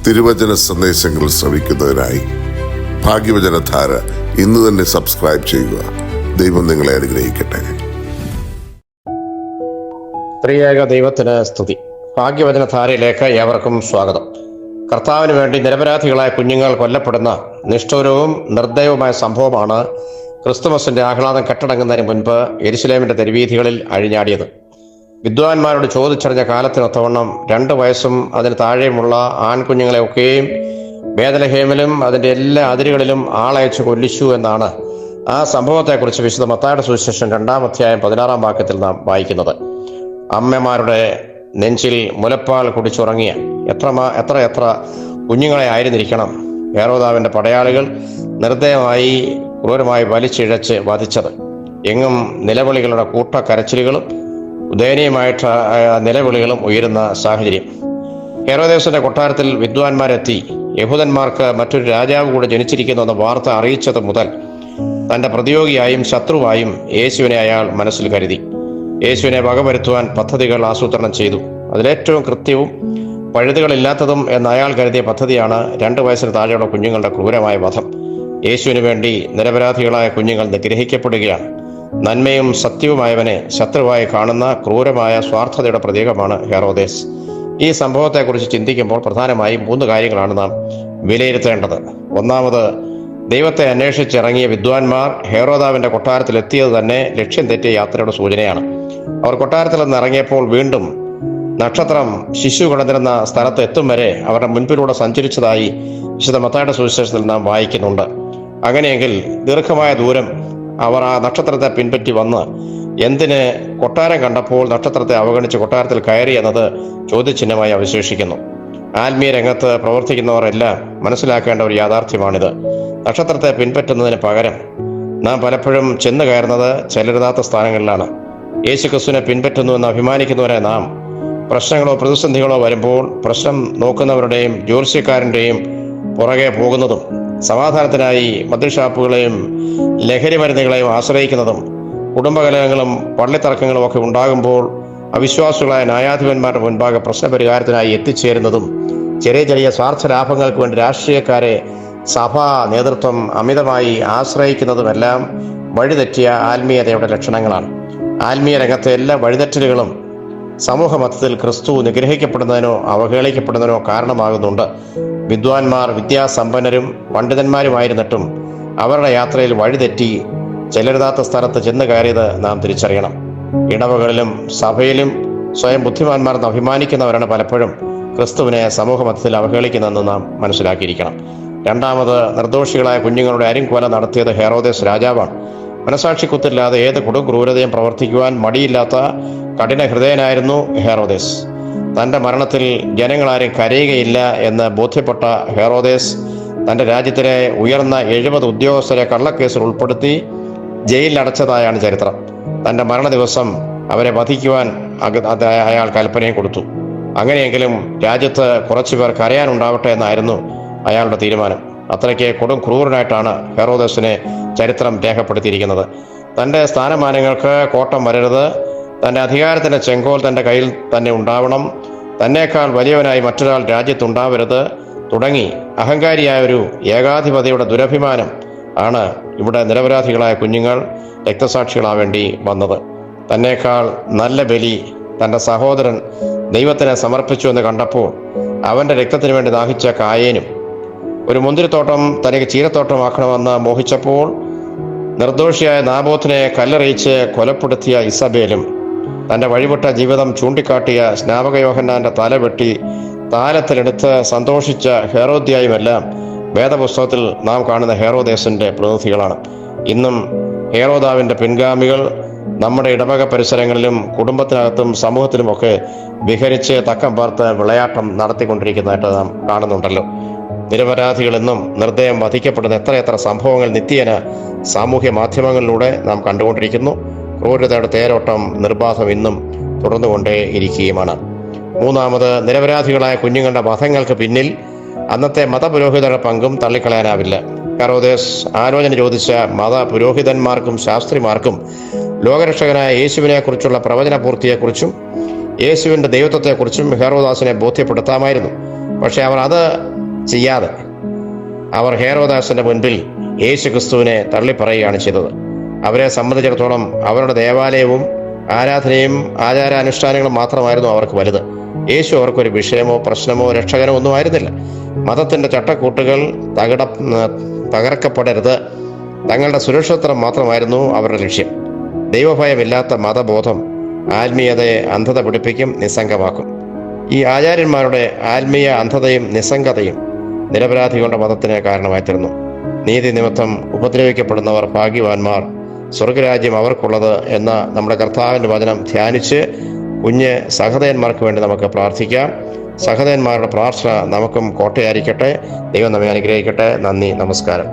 തിരുവചന സന്ദേശങ്ങൾ ശ്രവിക്കുന്നതിനായി ഭാഗ്യവചനധാര ഇന്ന് തന്നെ സബ്സ്ക്രൈബ് ചെയ്യുക. ദൈവം നിങ്ങളെ അനുഗ്രഹിക്കട്ടെ. ത്രിയേക ദൈവത്തിന് സ്തുതി. ഭാഗ്യവചനധാരയിലേക്ക് ഏവർക്കും സ്വാഗതം. കർത്താവിന് വേണ്ടി നിരപരാധികളായ കുഞ്ഞുങ്ങൾ കൊല്ലപ്പെടുന്ന നിഷ്ഠൂരവും നിർദ്ദയവുമായ സംഭവമാണ് ക്രിസ്തുമസിന്റെ ആഹ്ലാദം കെട്ടടങ്ങുന്നതിന് മുൻപ് യെരുശലേമിന്റെ തെരുവീഥികളിൽ അഴിഞ്ഞാടിയത്. വിദ്വാൻമാരോട് ചോദിച്ചറിഞ്ഞ കാലത്തിനൊത്തവണ്ണം 2 വയസ്സും അതിന് താഴെയുമുള്ള ആൺകുഞ്ഞുങ്ങളെയൊക്കെയും ബേത്ലഹേമിലും അതിൻ്റെ എല്ലാ അതിരുകളിലും ആളയച്ച് കൊല്ലിച്ചു എന്നാണ് ആ സംഭവത്തെക്കുറിച്ച് വിശുദ്ധ മത്തായിയുടെ സുവിശേഷം 2-ാം അധ്യായം 16-ാം വാക്യത്തിൽ നാം വായിക്കുന്നത്. അമ്മമാരുടെ നെഞ്ചിൽ മുലപ്പാൽ കുടിച്ചുറങ്ങിയ എത്ര കുഞ്ഞുങ്ങളെ ആയിരുന്നിരിക്കണം ഹെരോദാവിൻ്റെ പടയാളികൾ നിർദ്ദയമായി ക്രൂരമായി വലിച്ചിഴച്ച് വധിച്ചത്. എങ്ങും നിലവിളികളുടെ കൂട്ടക്കരച്ചിലുകളും ദയനീയമായിട്ട് നിലവിളികളും ഉയരുന്ന സാഹചര്യം. ഹെരോദേസിന്റെ കൊട്ടാരത്തിൽ വിദ്വാൻമാരെത്തി യഹൂദന്മാർക്ക് മറ്റൊരു രാജാവ് കൂടെ ജനിച്ചിരിക്കുന്നുവെന്ന വാർത്ത അറിയിച്ചത് മുതൽ തന്റെ പ്രതിയോഗിയായും ശത്രുവായും യേശുവിനെ അയാൾ മനസ്സിൽ കരുതി. യേശുവിനെ വകവരുത്തുവാൻ പദ്ധതികൾ ആസൂത്രണം ചെയ്തു. അതിലേറ്റവും കൃത്യവും പഴുതുകളില്ലാത്തതും എന്ന് അയാൾ കരുതിയ പദ്ധതിയാണ് 2 വയസ്സിന് താഴെയുള്ള കുഞ്ഞുങ്ങളുടെ ക്രൂരമായ വധം. യേശുവിന് വേണ്ടി നിരപരാധികളായ കുഞ്ഞുങ്ങൾ നിഗ്രഹിക്കപ്പെടുകയാണ്. നന്മയും സത്യവുമായവനെ ശത്രുവായി കാണുന്ന ക്രൂരമായ സ്വാർത്ഥതയുടെ പ്രതീകമാണ് ഹെറോദേസ്. ഈ സംഭവത്തെക്കുറിച്ച് ചിന്തിക്കുമ്പോൾ പ്രധാനമായും 3 കാര്യങ്ങളാണ് നാം വിലയിരുത്തേണ്ടത്. ഒന്നാമത്, ദൈവത്തെ അന്വേഷിച്ചിറങ്ങിയ വിദ്വാൻമാർ ഹെരോദാവിന്റെ കൊട്ടാരത്തിലെത്തിയത് തന്നെ ലക്ഷ്യം തെറ്റിയ യാത്രയുടെ സൂചനയാണ്. അവർ കൊട്ടാരത്തിൽ നിന്ന് ഇറങ്ങിയപ്പോൾ വീണ്ടും നക്ഷത്രം ശിശു കിടന്നിരുന്ന സ്ഥലത്ത് എത്തും വരെ അവരുടെ മുൻപിലൂടെ സഞ്ചരിച്ചതായി വിശുദ്ധ മത്തായിയുടെ സുവിശേഷത്തിൽ നാം വായിക്കുന്നുണ്ട്. അങ്ങനെയെങ്കിൽ ദീർഘമായ ദൂരം അവർ ആ നക്ഷത്രത്തെ പിൻപറ്റി വന്ന് എന്തിന് കൊട്ടാരം കണ്ടപ്പോൾ നക്ഷത്രത്തെ അവഗണിച്ച് കൊട്ടാരത്തിൽ കയറി എന്നത് ചോദ്യചിഹ്നമായി അവശേഷിക്കുന്നു. ആത്മീയ രംഗത്ത് പ്രവർത്തിക്കുന്നവർ എല്ലാം മനസ്സിലാക്കേണ്ട ഒരു യാഥാർത്ഥ്യമാണിത്. നക്ഷത്രത്തെ പിൻപറ്റുന്നതിന് പകരം നാം പലപ്പോഴും ചെന്ന് കയറുന്നത് ചെല്ലരുതാത്ത സ്ഥാനങ്ങളിലാണ്. യേശു ക്രിസ്തുവിനെ പിൻപറ്റുന്നുവെന്ന് അഭിമാനിക്കുന്നവരെ നാം പ്രശ്നങ്ങളോ പ്രതിസന്ധികളോ വരുമ്പോൾ പ്രശ്നം നോക്കുന്നവരുടെയും ജ്യോത്സ്യക്കാരൻ്റെയും പുറകെ പോകുന്നതും സമാധാനത്തിനായി മദ്യഷാപ്പുകളെയും ലഹരി മരുന്നുകളെയും ആശ്രയിക്കുന്നതും കുടുംബകലഹങ്ങളും പള്ളിത്തർക്കങ്ങളും ഒക്കെ ഉണ്ടാകുമ്പോൾ അവിശ്വാസികളായ ന്യായാധിപന്മാരുടെ മുൻപാകെ പ്രശ്നപരിഹാരത്തിനായി എത്തിച്ചേരുന്നതും ചെറിയ സ്വാർത്ഥ ലാഭങ്ങൾക്ക് വേണ്ടി രാഷ്ട്രീയക്കാരെ സഭാ നേതൃത്വം അമിതമായി ആശ്രയിക്കുന്നതുമെല്ലാം വഴിതെറ്റിയ ആത്മീയതയുടെ ലക്ഷണങ്ങളാണ്. ആത്മീയ രംഗത്തെ എല്ലാ വഴിതെറ്റലുകളും സമൂഹ മധ്യത്തിൽ ക്രിസ്തു നിഗ്രഹിക്കപ്പെടുന്നതിനോ അവഹേളിക്കപ്പെടുന്നതിനോ കാരണമാകുന്നുണ്ട്. വിദ്വാൻമാർ വിദ്യാസമ്പന്നരും പണ്ഡിതന്മാരുമായിരുന്നിട്ടും അവരുടെ യാത്രയിൽ വഴിതെറ്റി ചെല്ലരുതാത്ത സ്ഥലത്ത് ചെന്ന് കയറിയത് നാം തിരിച്ചറിയണം. ഇടവകളിലും സഭയിലും സ്വയം ബുദ്ധിമാന്മാരെന്ന് അഭിമാനിക്കുന്നവരാണ് പലപ്പോഴും ക്രിസ്തുവിനെ സമൂഹ മധ്യത്തിൽ അവഹേളിക്കുന്നതെന്ന് നാം മനസ്സിലാക്കിയിരിക്കണം. രണ്ടാമത്, നിർദോഷികളായ കുഞ്ഞുങ്ങളുടെ അരിങ്കൊല നടത്തിയത് ഹെറോദേസ് രാജാവാണ്. മനസാക്ഷിക്കുത്തില്ലാതെ ഏത് കൊടും ക്രൂരതയും പ്രവർത്തിക്കുവാൻ മടിയില്ലാത്ത കഠിന ഹൃദയനായിരുന്നു ഹെറോദേസ്. തൻ്റെ മരണത്തിൽ ജനങ്ങളാരും കരയുകയില്ല എന്ന് ബോധ്യപ്പെട്ട ഹെറോദേസ് തൻ്റെ രാജ്യത്തിലെ ഉയർന്ന 70 ഉദ്യോഗസ്ഥരെ കള്ളക്കേസിൽ ഉൾപ്പെടുത്തി ജയിലിൽ അടച്ചതായാണ് ചരിത്രം. തൻ്റെ മരണ ദിവസം അവരെ വധിക്കുവാൻ അയാൾ കൽപ്പനയും കൊടുത്തു. അങ്ങനെയെങ്കിലും രാജ്യത്ത് കുറച്ചുപേർ കരയാനുണ്ടാവട്ടെ എന്നായിരുന്നു അയാളുടെ തീരുമാനം. അത്രയ്ക്ക് കൊടും ക്രൂരനായിട്ടാണ് ഹെറോദേസിനെ ചരിത്രം രേഖപ്പെടുത്തിയിരിക്കുന്നത്. തൻ്റെ സ്ഥാനമാനങ്ങൾക്ക് കോട്ടം വരരുത്, തൻ്റെ അധികാരത്തിൻ്റെ ചെങ്കോൽ തൻ്റെ കയ്യിൽ തന്നെ ഉണ്ടാവണം, തന്നേക്കാൾ വലിയവനായി മറ്റൊരാൾ രാജ്യത്തുണ്ടാവരുത് തുടങ്ങി അഹങ്കാരിയായ ഒരു ഏകാധിപതിയുടെ ദുരഭിമാനം ആണ് ഇവിടെ നിരപരാധികളായ കുഞ്ഞുങ്ങൾ രക്തസാക്ഷികളാവേണ്ടി വന്നത്. തന്നേക്കാൾ നല്ല ബലി തൻ്റെ സഹോദരൻ ദൈവത്തിന് സമർപ്പിച്ചു എന്ന് കണ്ടപ്പോൾ അവൻ്റെ രക്തത്തിന് വേണ്ടി ദാഹിച്ച കായേനും ഒരു മുന്തിരിത്തോട്ടം തനിക്ക് ചീരത്തോട്ടമാക്കണമെന്ന് മോഹിച്ചപ്പോൾ നിർദോഷിയായ നാബോത്തിനെ കല്ലെറിയിച്ച് കൊലപ്പെടുത്തിയ ഇസബേലും തൻ്റെ വഴിവിട്ട ജീവിതം ചൂണ്ടിക്കാട്ടിയ സ്നാപക യോഹന്നാന്റെ തല വെട്ടി താലത്തിലെടുത്ത് സന്തോഷിച്ച ഹെറോദ്യായുമെല്ലാം വേദപുസ്തകത്തിൽ നാം കാണുന്ന ഹെറോദേസിന്റെ പ്രതിനിധികളാണ്. ഇന്നും ഹെറോദാവിന്റെ പിൻഗാമികൾ നമ്മുടെ ഇടവക പരിസരങ്ങളിലും കുടുംബത്തിനകത്തും സമൂഹത്തിലുമൊക്കെ വിഹരിച്ച് തക്കം പാർത്ത് വിളയാട്ടം നടത്തിക്കൊണ്ടിരിക്കുന്നതായിട്ട് നാം കാണുന്നുണ്ടല്ലോ. നിരപരാധികളെന്നും നിർദ്ദയം വധിക്കപ്പെടുന്ന എത്രയെത്ര സംഭവങ്ങൾ നിത്യേന സാമൂഹ്യ മാധ്യമങ്ങളിലൂടെ നാം കണ്ടുകൊണ്ടിരിക്കുന്നു. ക്രൂരതയുടെ തേരോട്ടം നിർബാധം ഇന്നും തുടർന്നുകൊണ്ടേ ഇരിക്കുകയുമാണ്. മൂന്നാമത്, നിരപരാധികളായ കുഞ്ഞുങ്ങളുടെ വധങ്ങൾക്ക് പിന്നിൽ അന്നത്തെ മതപുരോഹിതരുടെ പങ്കും തള്ളിക്കളയാനാവില്ല. ഹെറോദേസ് ആലോചന ചോദിച്ച മതപുരോഹിതന്മാർക്കും ശാസ്ത്രിമാർക്കും ലോകരക്ഷകനായ യേശുവിനെ കുറിച്ചുള്ള പ്രവചന പൂർത്തിയെക്കുറിച്ചും യേശുവിൻ്റെ ദൈവത്വത്തെക്കുറിച്ചും ഹെറോദാസിനെ ബോധ്യപ്പെടുത്താമായിരുന്നു. പക്ഷെ അവർ അത് ചെയ്യാതെ അവർ ഹേരോദാസിന്റെ മുൻപിൽ യേശു ക്രിസ്തുവിനെ തള്ളിപ്പറയുകയാണ് ചെയ്തത്. അവരെ സംബന്ധിച്ചിടത്തോളം അവരുടെ ദേവാലയവും ആരാധനയും ആചാരാനുഷ്ഠാനങ്ങളും മാത്രമായിരുന്നു അവർക്ക് വലുത്. യേശു അവർക്കൊരു വിഷയമോ പ്രശ്നമോ രക്ഷകനോ ഒന്നും ആയിരുന്നില്ല. മതത്തിന്റെ ചട്ടക്കൂട്ടുകൾ തകർക്കപ്പെടരുത്, തങ്ങളുടെ സുരക്ഷിതത്വം മാത്രമായിരുന്നു അവരുടെ ലക്ഷ്യം. ദൈവഭയമില്ലാത്ത മതബോധം ആത്മീയതയെ അന്ധത പിടിപ്പിക്കും, നിസ്സംഗമാക്കും. ഈ ആചാര്യന്മാരുടെ ആത്മീയ അന്ധതയും നിസ്സംഗതയും നിരപരാധികളുടെ മതത്തിന് കാരണമായി തീർന്നു. നീതി നിമിത്തം ഉപദ്രവിക്കപ്പെടുന്നവർ ഭാഗ്യവാന്മാർ, സ്വർഗരാജ്യം അവർക്കുള്ളത് എന്ന നമ്മുടെ കർത്താവിൻ്റെ വചനം ധ്യാനിച്ച് കുഞ്ഞ് സഹോദരന്മാർക്ക് വേണ്ടി നമുക്ക് പ്രാർത്ഥിക്കാം. സഹോദരന്മാരുടെ പ്രാർത്ഥന നമുക്കും കോട്ടയായിരിക്കട്ടെ. ദൈവം നമ്മെ അനുഗ്രഹിക്കട്ടെ. നന്ദി, നമസ്കാരം.